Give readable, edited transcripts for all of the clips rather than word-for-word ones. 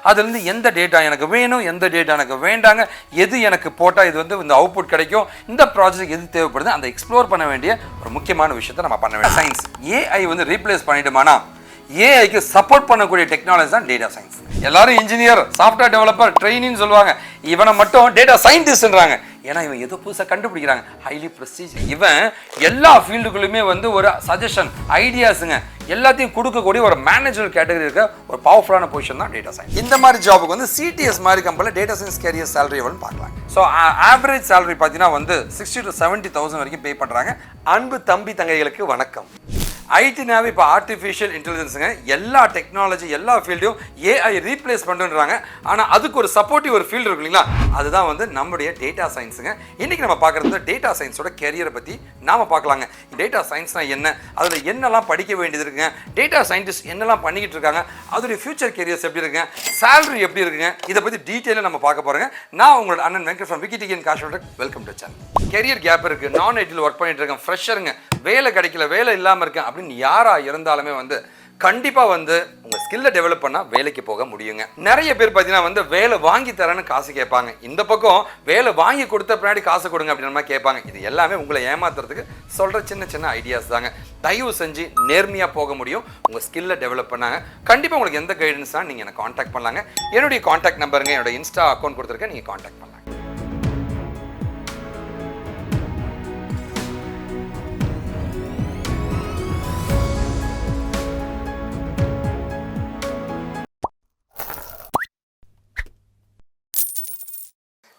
அதுலேருந்து எந்த டேட்டா எனக்கு வேணும், எந்த டேட்டா எனக்கு வேண்டாங்க, எது எனக்கு போட்டால் இது வந்து இந்த அவுட்புட் கிடைக்கும், இந்த ப்ராஜெக்ட் எது தேவைப்படுது, அந்த எக்ஸ்ப்ளோர் பண்ண வேண்டிய ஒரு முக்கியமான விஷயத்தை நம்ம பண்ண வேண்டிய சயின்ஸ். ஏஐ வந்து ரீப்ளேஸ் பண்ணிடுமானா, ஏஐக்கு சப்போர்ட் பண்ணக்கூடிய டெக்னாலஜி தான் டேட்டா சயின்ஸ். எல்லாரும் இன்ஜினியர், சாஃப்ட்வேர் டெவலப்பர், ட்ரெயினின்னு சொல்லுவாங்க. இவனை மட்டும் டேட்டா சயின்டிஸ்ட்ன்றாங்க. ஏன்னா இவன் ஏதோ புதுசாக கண்டுபிடிக்கிறாங்க, ஹைலி ப்ரெஸ்டீஜ். இவன் எல்லா ஃபீல்டுக்குள்ளுமே வந்து ஒரு சஜஷன், ஐடியாஸுங்க எல்லாத்தையும் கொடுக்கக்கூடிய ஒரு மேனேஜர் கேட்டகரி இருக்க ஒரு பவர்ஃபுல்லான பொசிஷன் தான் டேட்டா சயின்ஸ். இந்த மாதிரி ஜாபுக்கு வந்து சிடிஎஸ் மாதிரி கம்பெனியில் டேட்டா சயின்ஸ் கேரியர் சேலரி எவ்வளோன்னு பார்க்கலாம். ஸோ ஆவரேஜ் சேலரி பார்த்தீங்கன்னா வந்து 60,000 to 70,000 வரைக்கும் பே பண்ணுறாங்க. அன்பு தம்பி தங்கைகளுக்கு வணக்கம். ஐடினாவே இப்போ ஆர்டிஃபிஷியல் இன்டெலிஜென்ஸுங்க எல்லா டெக்னாலஜி எல்லா ஃபீல்டையும் ஏஐ ரீப்ளேஸ் பண்ணுறாங்க. ஆனால் அதுக்கு ஒரு சப்போர்ட்டிவ் ஒரு ஃபீல்டு இருக்கு இல்லைங்களா, அதுதான் வந்து நம்முடைய டேட்டா சயின்ஸுங்க. இன்றைக்கி நம்ம பார்க்குறது டேட்டா சயின்ஸோட கெரியரை பற்றி நாம் பார்க்கலாங்க. டேட்டா சயின்ஸ்னால் என்ன, அதில் என்னெல்லாம் படிக்க வேண்டியது இருக்குங்க, டேட்டா சயின்டிஸ்ட் என்னெல்லாம் பண்ணிக்கிட்டு இருக்காங்க, அதோடைய ஃபியூச்சர் கெரியர்ஸ் எப்படி இருக்குங்க, சேலரி எப்படி இருக்குங்க, இதை பற்றி டீட்டெயிலாக நம்ம பார்க்க போகிறோங்க. நான் உங்களோட அண்ணன் வெங்கட் ஃப்ரம் விக்கிடிகன் காஷோட welcome to channel. Career gap இருக்குது, நான் ஐடியில் ஒர்க் பண்ணிட்டு இருக்கேன், ஃப்ரெஷருங்க, வேலை கிடைக்கல, வேலை இல்லாமல் இருக்கேன் அப்படின்னு யாராக இருந்தாலுமே வந்து கண்டிப்பாக வந்து உங்கள் ஸ்கில்லை டெவலப் பண்ணால் வேலைக்கு போக முடியுங்க. நிறைய பேர் பார்த்தீங்கன்னா வந்து வேலை வாங்கி தரேன்னு காசு கேட்பாங்க, இந்த பக்கம் வேலை வாங்கி கொடுத்த பின்னாடி காசு கொடுங்க அப்படின்ற மாதிரி கேட்பாங்க. இது எல்லாமே உங்களை ஏமாத்துறதுக்கு சொல்கிற சின்ன சின்ன ஐடியாஸ் தாங்க. தயவு செஞ்சு நேர்மையாக போக முடியும், உங்கள் ஸ்கில்லை டெவலப் பண்ணாங்க. கண்டிப்பாக உங்களுக்கு எந்த கைடன்ஸ் தான் நீங்கள் எனக்கு காண்டாக்ட் பண்ணலாங்க. என்னுடைய காண்டாக்ட் நம்பருங்க, என்னோட இன்ஸ்டா அக்கௌண்ட் கொடுத்துருக்கேன், நீங்கள் காண்டாக்ட் பண்ணலாம்.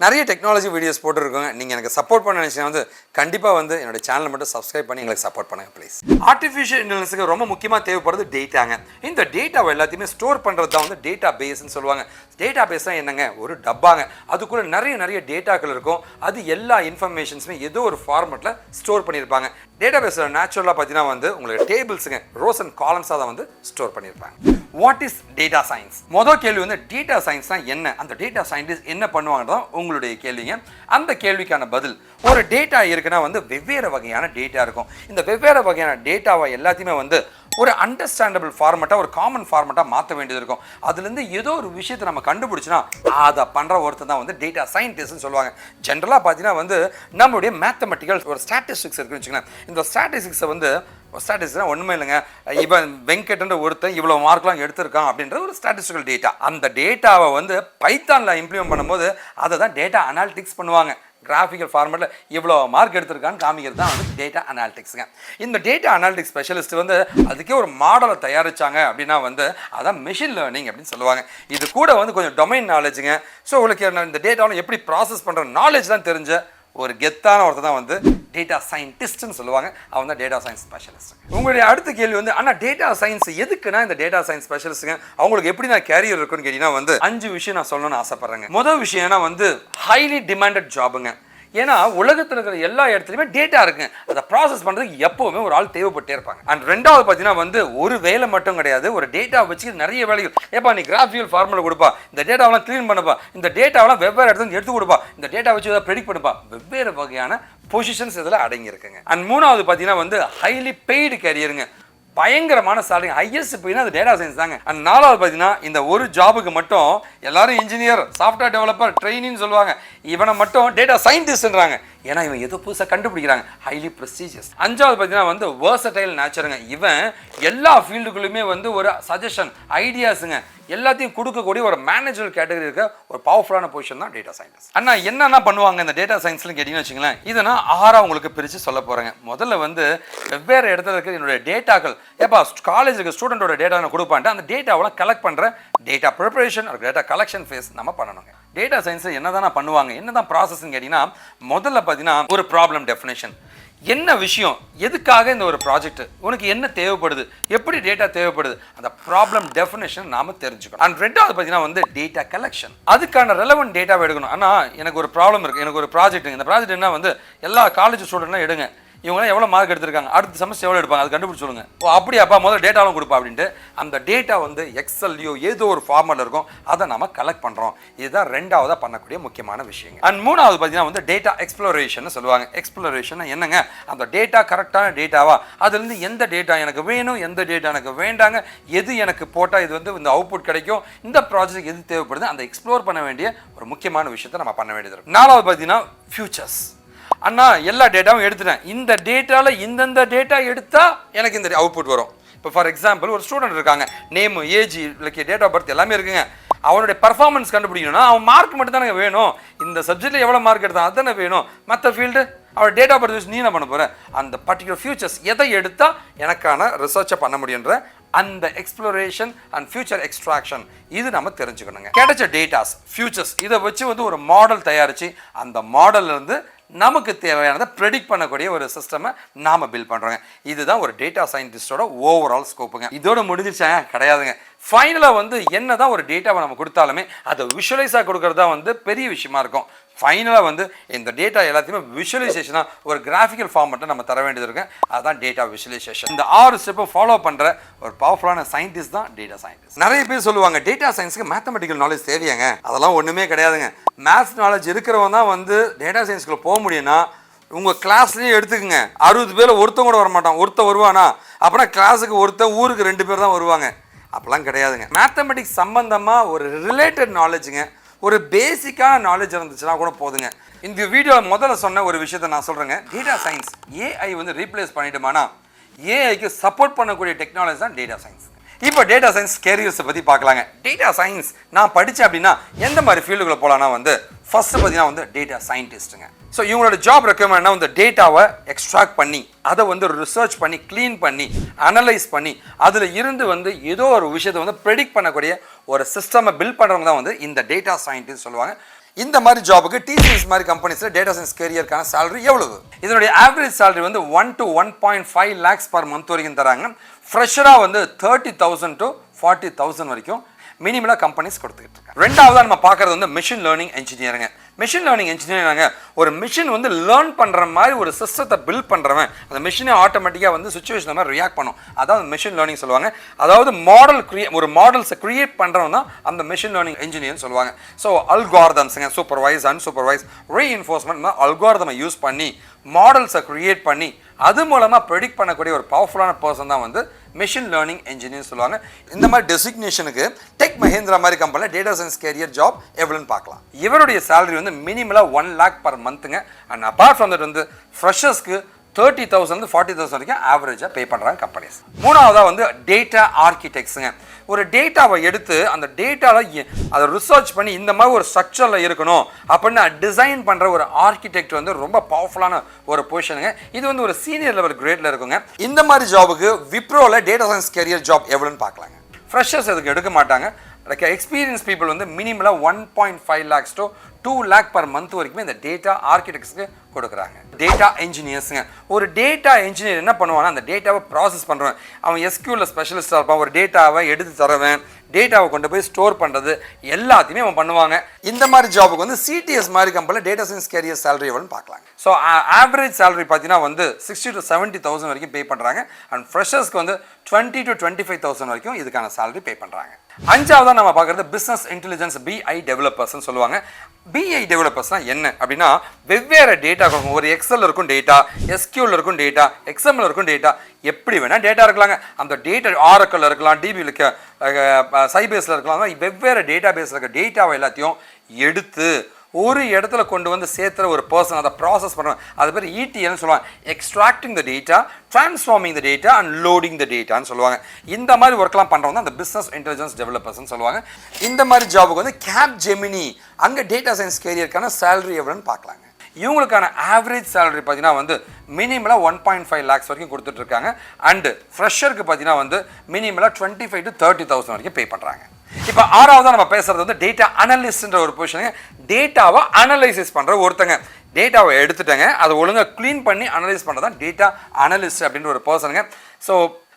நிறைய டெக்னாலஜி வீடியோஸ் போட்டுருக்கோங்க. நீங்கள் எனக்கு சப்போர்ட் பண்ண நினச்சிங்கன்னா வந்து கண்டிப்பாக வந்து என்னோட சேனலை மட்டும் சப்ஸ்கிரைப் பண்ணி எங்களுக்கு சப்போர்ட் பண்ணுங்க ப்ளீஸ். ஆர்டிஃபிஷியல் இன்டெலிஜென்ஸுக்கு ரொம்ப முக்கியமாக தேவைப்படுறது டேட்டாங்க. இந்த டேட்டாவை எல்லாத்தையுமே ஸ்டோர் பண்ணுறது தான் வந்து டேட்டா பேஸ்ன்னு சொல்லுவாங்க. டேட்டா பேஸ்னால் என்னங்க, ஒரு டப்பாங்க, அதுக்குள்ளே நிறைய டேட்டாக்கள் இருக்கும். அது எல்லா இன்ஃபர்மேஷன்ஸுமே ஏதோ ஒரு ஃபார்மெட்டில் ஸ்டோர் பண்ணியிருப்பாங்க. டேட்டா பேஸில் நேச்சுரலாக பார்த்தீங்கன்னா வந்து உங்களுக்கு டேபிள்ஸுங்க, ரோஸ் அண்ட் காலம்ஸாக தான் வந்து ஸ்டோர் பண்ணியிருப்பாங்க. What is data science? மொதல் கேள்வி வந்து டேட்டா சயின்ஸ்னா என்ன, அந்த டேட்டா சயின்டிஸ்ட் என்ன பண்ணுவாங்கதான் உங்களுடைய கேள்விங்க. அந்த கேள்விக்கான பதில், ஒரு டேட்டா இருக்குன்னா வந்து வெவ்வேறு வகையான டேட்டா இருக்கும். இந்த வெவ்வேறு வகையான டேட்டாவை எல்லாத்தையுமே வந்து ஒரு அண்டர்ஸ்டாண்டபிள் ஃபார்மெட்டாக, ஒரு காமன் ஃபார்மெட்டாக மாற்ற வேண்டியது இருக்கும். அதுலேருந்து ஏதோ ஒரு விஷயத்தை நம்ம கண்டுபிடிச்சினா அதை பண்ணுற ஒருத்தர் தான் வந்து டேட்டா சயின்டிஸ்ட்னு சொல்லுவாங்க. ஜென்ரலாக பார்த்தீங்கன்னா வந்து நம்மளுடைய மேத்தமெட்டிக்கல் ஒரு ஸ்டாட்டிஸ்டிக்ஸ் இருக்குன்னு வச்சுக்கோங்களேன். இந்த ஸ்டாட்டிஸ்டிக்ஸை வந்து ஸ்டாட்டிஸ்டிக்ஸ்னால் ஒன்றுமே இல்லைங்க, இவன் வெங்கட்ன்ற ஒருத்தன் இவ்வளோ மார்க்லாம் எடுத்திருக்கான் அப்படின்ற ஒரு ஸ்டாட்டிஸ்டிக்கல் டேட்டா. அந்த டேட்டாவை வந்து பைத்தானில் இம்ப்ளிமெண்ட் பண்ணும்போது அதை தான் டேட்டா அனாலிட்டிக்ஸ் பண்ணுவாங்க. கிராஃபிக்கல் ஃபார்மெட்டில் இவ்வளோ மார்க் எடுத்திருக்கான்னு காமிக்கிறது தான் வந்து டேட்டா அனாலிட்டிக்ஸுங்க. இந்த டேட்டா அனாலிட்டிக்ஸ் ஸ்பெஷலிஸ்ட் வந்து அதுக்கே ஒரு மாடலை தயாரித்தாங்க அப்படின்னா வந்து அதான் மெஷின் லேர்னிங் அப்படின்னு சொல்லுவாங்க. இது கூட வந்து கொஞ்சம் டொமைன் நாலேஜுங்க. ஸோ உங்களுக்கு இந்த டேட்டாவில் எப்படி ப்ராசஸ் பண்ணுற நாலேஜ் தான் தெரிஞ்ச ஒரு கெத்தான ஒருத்தர் தான் வந்து டேட்டா சயின்டிஸ்ட்னு சொல்லுவாங்க. அவன் தான் டேட்டா சயின்ஸ் ஸ்பெஷலிஸ்ட். உங்களுடைய அடுத்த கேள்வி வந்து, ஆனால் டேட்டா சயின்ஸ் எதுக்குன்னா இந்த டேட்டா சயின்ஸ் ஸ்பெஷலிஸ்ட்டுங்க அவங்களுக்கு எப்படி நான் கேரியர் இருக்குன்னு கேட்டீங்கன்னா வந்து 5 விஷயம் நான் சொல்லணும்னு ஆசைப்படுறேங்க. முதல் விஷயம்னா வந்து ஹைலி டிமாண்டட் ஜாபுங்க. ஏன்னா உலகத்தில் இருக்கிற எல்லா இடத்துலையுமே டேட்டா இருக்குங்க, அதை ப்ராசஸ் பண்ணுறதுக்கு எப்போவுமே ஒரு ஆள் தேவைப்பட்டே இருப்பாங்க. அண்ட் ரெண்டாவது பார்த்தீங்கன்னா வந்து ஒரு வேலை மட்டும் கிடையாது, ஒரு டேட்டா வச்சு நிறைய வேலைகள். ஏப்பா நீ கிராஃபிக்கல் ஃபார்முலா கொடுப்பா, இந்த டேட்டாவெல்லாம் க்ளீன் பண்ணுப்பா, இந்த டேட்டாவெல்லாம் வெவ்வேறு இடத்துல எடுத்து கொடுப்பா, இந்த டேட்டா வச்சு ஏதாவது ப்ரெடிக்ட் பண்ணுப்பா, வெவ்வேறு வகையான பொசிஷன்ஸ் இதில் அடங்கியிருக்குங்க. அண்ட் மூணாவது பார்த்தீங்கன்னா வந்து ஹைலி பெய்டு கேரியருங்க, பயங்கரமான சேலரி, ஹையஸ்ட் போயினா அது டேட்டா சயின்ஸ் தாங்க. அண்ட் நாலாவது பார்த்தீங்கன்னா இந்த ஒரு ஜாபுக்கு மட்டும் எல்லாரும் இன்ஜினியர், சாஃப்ட்வேர் டெவலப்பர், ட்ரெயினின்னு சொல்லுவாங்க, இவனை மட்டும் டேட்டா சயின்டிஸ்ட்ன்றாங்க. ஏன்னா இவன் ஏதோ புதுசாக கண்டுபிடிக்கிறாங்க, ஹைலி ப்ரெஸ்டீஜியஸ். அஞ்சாவது பார்த்தீங்கன்னா வந்து வேர்சடைல் நேச்சருங்க, இவன் எல்லா ஃபீல்டுக்குள்ளுமே வந்து ஒரு சஜஷன், ஐடியாஸுங்க எல்லாத்தையும் கொடுக்கக்கூடிய ஒரு மேனேஜர் கேட்டகரி இருக்க ஒரு பவர்ஃபுல்லான பொசிஷன் தான் டேட்டா சயின்டிஸ்ட். அண்ணா என்னென்ன பண்ணுவாங்க இந்த டேட்டா சயின்ஸ்னு கேட்டிங்கன்னு வச்சுங்களேன், இதை நான் 6 உங்களுக்கு பிரித்து சொல்ல போகிறேங்க. முதல்ல வந்து வெவ்வேறு இடத்துல இருக்கிற என்னுடைய டேட்டாக்கள், ஏப்பா காலேஜுக்கு ஸ்டூடெண்டோட டேட்டா நான் கொடுப்பான்ட்டு அந்த டேட்டாவெல்லாம் கலெக்ட் பண்ணுற data preparation, data collection phase நம்ம பண்ணணுங்க. டேட்டா சயின்ஸில் என்ன தான் பண்ணுவாங்க, என்ன தான் ப்ராசஸ்ன்னு கேட்டிங்கன்னா, முதல்ல பார்த்தீங்கன்னா ஒரு ப்ராப்ளம் டெஃபினேஷன், என்ன விஷயம், எதுக்காக இந்த ஒரு ப்ராஜெக்ட், உனக்கு என்ன தேவைப்படுது, எப்படி டேட்டா தேவைப்படுது, அந்த ப்ராப்ளம் டெஃபினேஷன் நாம தெரிஞ்சுக்கணும். அண்ட் ரெண்டாவது பார்த்தீங்கன்னா வந்து டேட்டா கலெக்ஷன், அதுக்கான ரெலவெண்ட் டேட்டாவை எடுக்கணும். ஆனால் எனக்கு ஒரு ப்ராப்ளம் இருக்குது, எனக்கு ஒரு ப்ராஜெக்ட், இந்த ப்ராஜெக்ட் என்ன வந்து எல்லா காலேஜ் ஸ்டூடெண்ட்லாம் எடுங்க, இவங்க எவ்வளோ மார்க் எடுத்திருக்காங்க, அடுத்த செமஸ்டர் எவ்வளோ எடுப்பாங்க, அது கண்டுபிடிச்சு சொல்லுங்க. ஓ அப்படியாப்பா, முதல்ல டேட்டாவும் கொடுப்பா அப்படின்ட்டு அந்த டேட்டா வந்து எக்ஸல்லையோ ஏதோ ஒரு ஃபார்மேட்டில் இருக்கும், அதை நம்ம கலெக்ட் பண்ணுறோம். இதுதான் ரெண்டாவதாக பண்ணக்கூடிய முக்கியமான விஷயங்க. அண்ட் மூணாவது பார்த்தீங்கன்னா வந்து டேட்டா எக்ஸ்ப்ளோரேஷன் சொல்லுவாங்க. எக்ஸ்ப்ளோரேஷன் என்னங்க, அந்த டேட்டா கரெக்டான டேட்டாவா, அதுலேருந்து எந்த டேட்டா எனக்கு வேணும், எந்த டேட்டா எனக்கு வேண்டாங்க, எது எனக்கு போட்டால் இது வந்து இந்த அவுட்புட் கிடைக்கும், இந்த ப்ராஜெக்ட் எது தேவைப்படுது, அந்த எக்ஸ்ப்ளோர் பண்ண வேண்டிய ஒரு முக்கியமான விஷயத்தை நம்ம பண்ண வேண்டியது இருக்கும். நாலாவது பார்த்தீங்கன்னா ஃபியூச்சர்ஸ். அண்ணா எல்லா டேட்டாவும் எடுத்துட்டேன், இந்த டேட்டாவில் இந்தந்த டேட்டா எடுத்தால் எனக்கு இந்த அவுட்புட் வரும். இப்போ ஃபார் எக்ஸாம்பிள் ஒரு ஸ்டூடெண்ட் இருக்காங்க, name, age, date of birth எல்லாமே இருக்குங்க. அவனுடைய பர்ஃபார்மன்ஸ் கண்டுபிடிக்கணும்னா அவன் மார்க் மட்டும் தானே வேணும், இந்த சப்ஜெக்டில் எவ்வளோ மார்க் எடுத்தான் அதுதானே வேணும். மற்ற ஃபீல்டு அவள் டேட் ஆஃப் பர்த் நீ என்ன பண்ண போகிற, அந்த பர்டிகுலர் ஃபியூச்சர்ஸ் எதை எடுத்தால் எனக்கான ரிசர்ச்சை பண்ண முடியுன்ற அந்த எக்ஸ்ப்ளோரேஷன் அண்ட் ஃபியூச்சர் எக்ஸ்ட்ராக்ஷன் இது நம்ம தெரிஞ்சுக்கணுங்க. கிடைச்ச டேட்டாஸ் ஃபியூச்சர்ஸ் இதை வச்சு வந்து ஒரு மாடல் தயாரித்து அந்த மாடல்ல இருந்து நமக்கு தேவையானதை ப்ரெடிக்ட் பண்ணக்கூடிய ஒரு சிஸ்டமை நாம பில்ட் பண்ணுறோங்க. இதுதான் ஒரு டேட்டா சயின்டிஸ்டோட ஓவரால் ஸ்கோப்புங்க. இதோட முடிஞ்சிருச்சாங்க கிடையாதுங்க. ஃபைனலாக வந்து என்ன தான் ஒரு டேட்டாவை நம்ம கொடுத்தாலுமே அதை விஷுவலைஸாக கொடுக்கறது தான் வந்து பெரிய விஷயமா இருக்கும். ஃபைனலாக வந்து இந்த டேட்டா எல்லாத்தையுமே விஷுவலைசேஷனாக ஒரு கிராஃபிக்கல் ஃபார்மெட்டை நம்ம தர வேண்டியது இருக்கு. அதுதான் டேட்டா விஷுவலைசேஷன். இந்த 6 ஸ்டெப்பை ஃபாலோ பண்ணுற ஒரு பவர்ஃபுல்லான சயின்டிஸ்ட் தான் டேட்டா சயின்டிஸ்ட். நிறைய பேர் சொல்லுவாங்க டேட்டா சயின்ஸுக்கு மேத்தமெட்டிக்கல் நாலேஜ் தேவையாங்க. அதெல்லாம் ஒன்றுமே கிடையாதுங்க. மேத்ஸ் நாலேஜ் இருக்கிறவங்க தான் வந்து டேட்டா சயின்ஸ்குள்ளே போக முடியும்னா உங்கள் கிளாஸ்லேயே எடுத்துக்கோங்க. 60 பேர் ஒருத்தன் கூட வரமாட்டான், ஒருத்தன் வருவானா, அப்புறம் கிளாஸுக்கு ஒருத்தன், ஊருக்கு 2 பேர் தான் வருவாங்க. அப்போலாம் கிடையாதுங்க. மேத்தமெட்டிக்ஸ் சம்பந்தமாக ஒரு ரிலேட்டட் நாலேஜுங்க, ஒரு பேசிக்கான நாலேஜ் இருந்துச்சுன்னா கூட போதுங்க. இந்த வீடியோவில் முதல்ல சொன்ன ஒரு விஷயத்தை நான் சொல்கிறேங்க. டேட்டா சயின்ஸ் ஏஐ வந்து ரீப்ளேஸ் பண்ணிட்டோமானா ஏஐக்கு சப்போர்ட் பண்ணக்கூடிய டெக்னாலஜி தான் டேட்டா சயின்ஸ். இப்போ டேட்டா சயின்ஸ் கேரியர்ஸை பற்றி பார்க்கலாங்க. டேட்டா சயின்ஸ் நான் படித்தேன் அப்படின்னா எந்த மாதிரி ஃபீல்டுக்குள்ளே போகலான்னா வந்து ஃபர்ஸ்ட் பார்த்தீங்கன்னா வந்து டேட்டா சயின்டிஸ்ட்டுங்க. ஸோ இவங்களோட ஜாப் ரெக்யர்மெண்ட்னா வந்து டேட்டாவை எக்ஸ்ட்ராக்ட் பண்ணி அதை வந்து ரிசர்ச் பண்ணி க்ளீன் பண்ணி அனலைஸ் பண்ணி அதில் இருந்து வந்து ஏதோ ஒரு விஷயத்தை வந்து ப்ரெடிக்ட் பண்ணக்கூடிய ஒரு சிஸ்டமை பில்ட் பண்ணுறவங்க தான் வந்து இந்த டேட்டா சயின்டிஸ்ட் சொல்லுவாங்க. இந்த மாதிரி ஜாபுக்கு TCS மாதிரி கம்பெனிஸில் டேட்டா சயின்ஸ் கேரியருக்கான சேலரி எவ்வளவு? இதனுடைய ஆவரேஜ் சேலரி வந்து 1 to 1.5 lakhs per month வரைக்கும் தராங்க. ஃப்ரெஷராக வந்து 30,000 to 40,000 வரைக்கும் மினிமலாக கம்பெனிஸ் கொடுத்துக்கிட்டு இருக்காங்க. ரெண்டாவதாக நம்ம பார்க்குறது வந்து மிஷின் லேர்னிங் இன்ஜினியருங்க. மிஷின் லேர்னிங் இன்ஜினியரிங் ஒரு மிஷின் வந்து லேர்ன் பண்ணுற மாதிரி ஒரு சிஸ்டத்தை பில்ட் பண்ணுறவன், அந்த மிஷினை ஆட்டோமேட்டிக்காக வந்து சுச்சுவேஷன் மாதிரி ரியாக்ட் பண்ணும். அதாவது மிஷின் லேர்னிங் சொல்லுவாங்க. அதாவது ஒரு மாடல்ஸை கிரியேட் பண்ணுறவன் தான் அந்த மிஷின் லேர்னிங் இன்ஜினியர்னு சொல்லுவாங்க. ஸோ அல்காரிதம்ஸுங்க, சூப்பர்வைஸ், அன்சூப்பர்வைஸ், ரீஇன்ஃபோர்ஸ்மெண்ட் அல்காரிதமை யூஸ் பண்ணி மாடல்ஸை கிரியேட் பண்ணி அது மூலமாக ப்ரெடிக்ட் பண்ணக்கூடிய ஒரு பவர்ஃபுல்லான பர்சன் தான் வந்து மிஷின் லேர்னிங் இன்ஜினியர் சொல்லுவாங்க. இந்த மாதிரி டெசிக்னேஷனுக்கு டெக் மஹிந்திரா மாதிரி கம்பெனியில் டேட்டா சயின்ஸ் கேரியர் ஜாப் எவ்வளோன்னு பார்க்கலாம். இவருடைய சேலரி வந்து மினிமலாக 1 lakh per monthங்க. அண்ட் அப்பார்ட் ஃப்ரம் தட் வந்து ஃப்ரெஷர்ஸ்க்கு 30,000 to 40,000 வரைக்கும் ஆவரேஜாக பே பண்ணுறாங்க கம்பெனிஸ். மூணாவதாக வந்து டேட்டா ஆர்கிடெக்ட்ஸுங்க. ஒரு டேட்டாவை எடுத்து அந்த டேட்டாவில் அதை ரிசர்ச் பண்ணி இந்த மாதிரி ஒரு ஸ்ட்ரக்சரில் இருக்கணும் அப்படின்னு டிசைன் பண்ணுற ஒரு ஆர்கிடெக்ட் வந்து ரொம்ப பவர்ஃபுல்லான ஒரு பொசிஷனுங்க. இது வந்து ஒரு சீனியர் லெவல் கிரேடில் இருக்குங்க. இந்த மாதிரி ஜாபுக்கு விப்ரோவில் டேட்டா சயின்ஸ் கேரியர் ஜாப் எவ்வளோன்னு பார்க்கலாங்க. ஃப்ரெஷர்ஸ் அதுக்கு எடுக்க மாட்டாங்க. லைக் எக்ஸ்பீரியன்ஸ் பீப்புள் வந்து மினிமலாக 1.5 lakhs to 2 lakh per month வரைக்குமே இந்த டேட்டா ஆர்கிடெக்ட்ஸ்க்கு கொடுக்குறாங்க. டேட்டா இன்ஜினியர்ஸுங்க. ஒரு டேட்டா இன்ஜினியர் என்ன பண்ணுவான்னா அந்த டேட்டாவை ப்ராசஸ் பண்ணுறவன், அவன் SQL ஸ்பெஷலிஸ்டாக இருப்பான். ஒரு டேட்டாவை எடுத்து தரவன், டேட்டாவை கொண்டு போய் ஸ்டோர் பண்ணுறது எல்லாத்தையுமே அவன் பண்ணுவாங்க. இந்த மாதிரி ஜாபுக்கு வந்து CTS மாதிரி கம்பெனியில் டேட்டா சயின்ஸ் கேரியர் சேலரி எவ்வளோன்னு பார்க்கலாங்க. ஸோ ஆவரேஜ் சேலரி பார்த்தீங்கன்னா வந்து 60 to 70,000 வரைக்கும் பே பண்ணுறாங்க. அண்ட் ஃப்ரெஷர்ஸ்க்கு வந்து 20 to 25,000 வரைக்கும் இதுக்கான சேலரி பே பண்ணுறாங்க. அஞ்சாவதாக நம்ம பார்க்குறது பிஸ்னஸ் இன்டெலிஜென்ஸ் BI டெவலப்பர்ஸ்னு சொல்லுவாங்க. BI டெவலப்பர்ஸ்னால் என்ன அப்படின்னா வெவ்வேறு டேட்டா கொடுக்கும். ஒரு எக்ஸல் இருக்கும் டேட்டா, SQL இருக்கும் டேட்டா, XML இருக்கும் டேட்டா, எப்படி வேணால் டேட்டா இருக்கலாங்க. அந்த டேட்டா ஆரக்கில் இருக்கலாம், DB இருக்க சைபேஸில் இருக்கலாம். வெவ்வேறு டேட்டா பேஸில் இருக்க டேட்டாவை எல்லாத்தையும் எடுத்து ஒரு இடத்துல கொண்டு வந்து சேர்த்துற ஒரு பர்சன் அதை ப்ராசஸ் பண்ணுறோம். அது பேர் ETLன்னு சொல்லுவாங்க. Extracting the data, transforming the data and loading the டேட்டான்னு சொல்லுவாங்க. இந்த மாதிரி ஒர்க்லாம் பண்ணுறவங்க தான் அந்த பிஸ்னஸ் இன்டெலிஜென்ஸ் டெவலப்பர்ஸ்ன்னு சொல்லுவாங்க. இந்த மாதிரி ஜாபுக்கு வந்து Capgemini அங்கே டேட்டா சயின்ஸ் கேரியருக்கான சேலரி எவ்வளோன்னு பார்க்கலாங்க. இவங்களுக்கான ஆவரேஜ் சேலரி பார்த்தீங்கன்னா வந்து மினிமலாக 1.5 lakhs வரைக்கும் கொடுத்துட்ருக்காங்க. அண்டு ஃப்ரெஷருக்கு பார்த்தீங்கன்னா வந்து மினிமலாக 25 to 30,000 வரைக்கும் பே பண்ணுறாங்க. இப்போ ஆறாவதாக நம்ம பேசுறது வந்து டேட்டா அனலிஸ்ட்ன்ற ஒரு பொசிஷனுங்க. டேட்டாவை அனலைசிஸ் பண்ணுற ஒருத்தங்க. டேட்டாவை எடுத்துட்டாங்க, அதை ஒழுங்காக க்ளீன் பண்ணி அனலைஸ் பண்ணுறது தான் டேட்டா அனலிஸ்ட் அப்படின்ற ஒரு பர்சனுங்க. ஸோ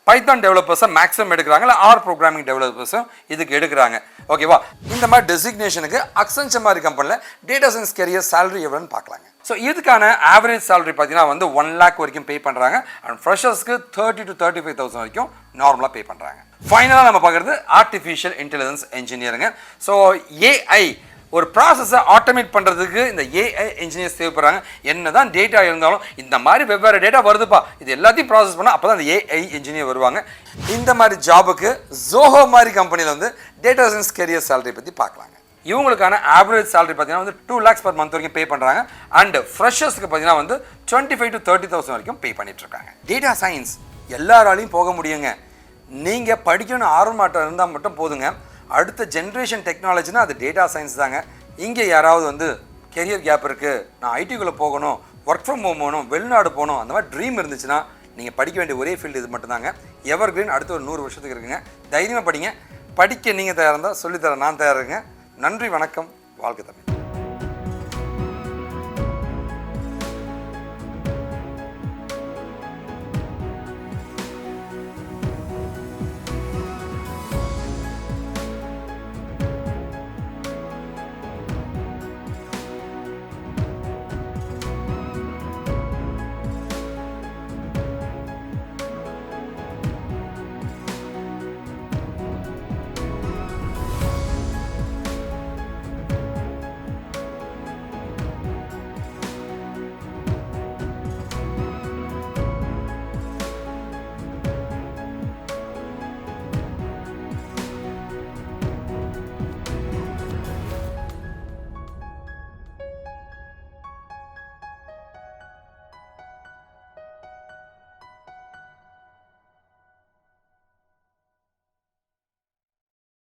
பைத்தான் டெவலப்பர்ஸை மேக்ஸிமம் எடுக்கிறாங்க, இல்லை ஆர் ப்ரோக்ராமிங் டெவலப்பர்ஸும் இதுக்கு எடுக்கிறாங்க. ஓகேவா? இந்த மாதிரி டெசிக்னேஷனுக்கு அக்சென்ச்சர் மாதிரி கம்பெனியில் டேட்டா சயின்ஸ் கேரியர் சேலரி எவ்வளோன்னு பார்க்கலாங்க. ஸோ இதுக்கான ஆவரேஜ் சேலரி பார்த்தீங்கன்னா வந்து 1 lakh வரைக்கும் பே பண்ணுறாங்க. அண்ட் ஃப்ரெஷர்ஸ்க்கு 30 to 35,000 வரைக்கும் நார்மலாக பே பண்ணுறாங்க. ஃபைனலாக நம்ம பார்க்குறது ஆர்டிஃபிஷியல் இன்டெலிஜென்ஸ் இன்ஜினியருங்க. ஸோ ஏஐ ஒரு ப்ராசஸை ஆட்டோமேட் பண்ணுறதுக்கு இந்த ஏஐ இன்ஜினியர்ஸ் தேவைப்படுறாங்க. என்ன தான் டேட்டா இருந்தாலும் இந்த மாதிரி வெவ்வேறு டேட்டா வருதுப்பா, இது எல்லாத்தையும் ப்ராசஸ் பண்ணால் அப்போ தான் அந்த ஏஐ இன்ஜினியர் வருவாங்க. இந்த மாதிரி ஜாபுக்கு ZOHO மாதிரி கம்பெனியில் வந்து டேட்டா சயின்ஸ் கேரியர் சேலரி பற்றி பார்க்கலாங்க. இவங்களுக்கான ஆவரேஜ் சேலரி பார்த்தீங்கன்னா வந்து 2 lakhs per month வரைக்கும் பே பண்ணுறாங்க. அண்ட் ஃப்ரெஷர்ஸ்க்கு பார்த்தீங்கன்னா வந்து 25 to 30,000 வரைக்கும் பே பண்ணிட்டு இருக்காங்க. டேட்டா சயின்ஸ் எல்லாராலையும் போக முடியுங்க. நீங்கள் படிக்கணும் ஆர்வமாட்டம் இருந்தால் மட்டும் போதுங்க. அடுத்த ஜென்ரேஷன் டெக்னாலஜினா அது டேட்டா சயின்ஸ் தாங்க. இங்கே யாராவது வந்து கெரியர் கேப் இருக்குது, நான் ஐடிக்குள்ளே போகணும், ஒர்க் ஃப்ரம் ஹோம் போகணும், வெளிநாடு போகணும், அந்த மாதிரி ட்ரீம் இருந்துச்சுன்னா நீங்கள் படிக்க வேண்டிய ஒரே ஃபீல்டு இது மட்டும்தாங்க. எவர் கிரீன் அடுத்த ஒரு 100 வருஷத்துக்கு இருக்குங்க. தைரியமாக படிங்க. படிக்க நீங்கள் தயாராக இருந்தால் சொல்லித்தரேன், நான் தயாராக இருக்கேன். நன்றி, வணக்கம், வாழ்க தமிழ்.